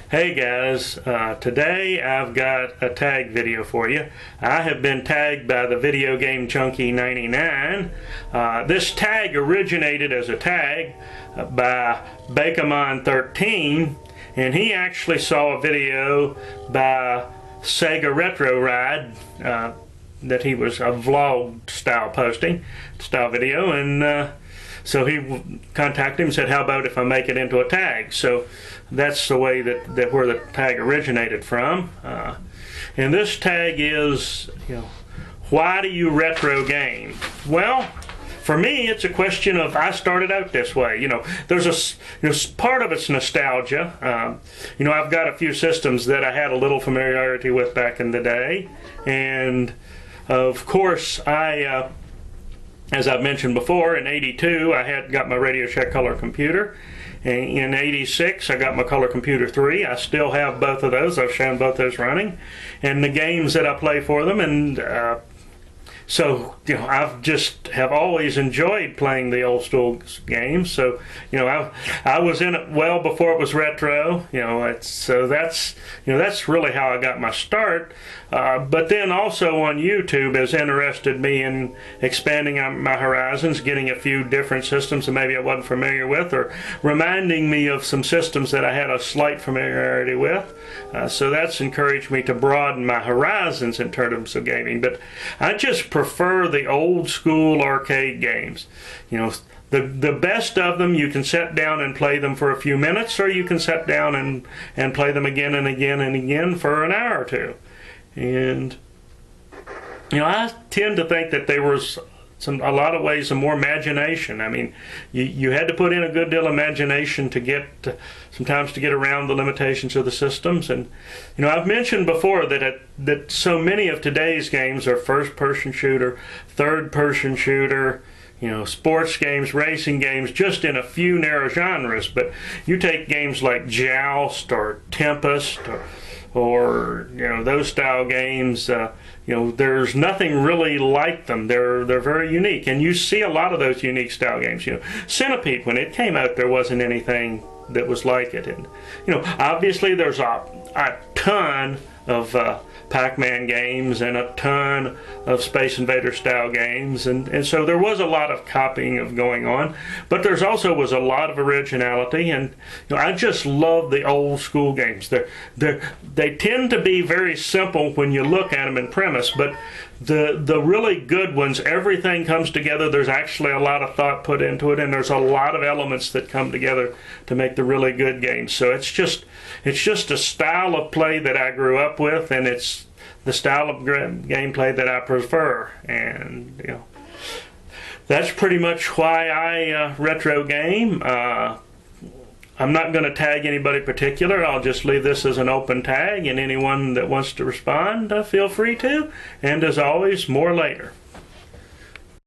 Hey guys, today I've got a tag video for you. I have been tagged by the Video Game Junkie 99. This tag originated as a tag by Bakemon13, and he actually saw a video by Segaretroride that he was a vlog style video, and so he contacted him and said, how about if I make it into a tag? So that's the way that where the tag originated from. And this tag is, why do you retro game? Well, for me, it's a question of, I started out this way. There's part of it's nostalgia. I've got a few systems that I had a little familiarity with back in the day. And of course, as I've mentioned before, in '82 I got my Radio Shack color computer. In '86 I got my color computer 3. I still have both of those. I've shown both those running, and the games that I play for them. And so I've just have always enjoyed playing the old school games. So I was in it well before it was retro. So that's really how I got my start. But then also on YouTube has interested me in expanding my horizons, getting a few different systems that maybe I wasn't familiar with, or reminding me of some systems that I had a slight familiarity with. So that's encouraged me to broaden my horizons in terms of gaming. But I just prefer the old school arcade games. The best of them, you can sit down and play them for a few minutes, or you can sit down and play them again and again and again for an hour or two. And I tend to think that there was a lot of ways of more imagination. I mean, you had to put in a good deal of imagination to sometimes to get around the limitations of the systems. And I've mentioned before that so many of today's games are first-person shooter, third-person shooter, sports games, racing games, just in a few narrow genres. But you take games like Joust or Tempest or those style games, there's nothing really like them. They're very unique, and you see a lot of those unique style games. Centipede, when it came out, there wasn't anything that was like it. And obviously there's a ton of Pac-Man games and a ton of Space Invader style games, and so there was a lot of copying of going on, but there's also was a lot of originality. And I just love the old school games. They tend to be very simple when you look at them in premise, but the really good ones, everything comes together. There's actually a lot of thought put into it, and there's a lot of elements that come together to make the really good games. So it's just a style of play that I grew up with, and it's the style of gameplay that I prefer. And that's pretty much why I retro game. I'm not going to tag anybody particular. I'll just leave this as an open tag, and anyone that wants to respond, feel free to. And as always, more later.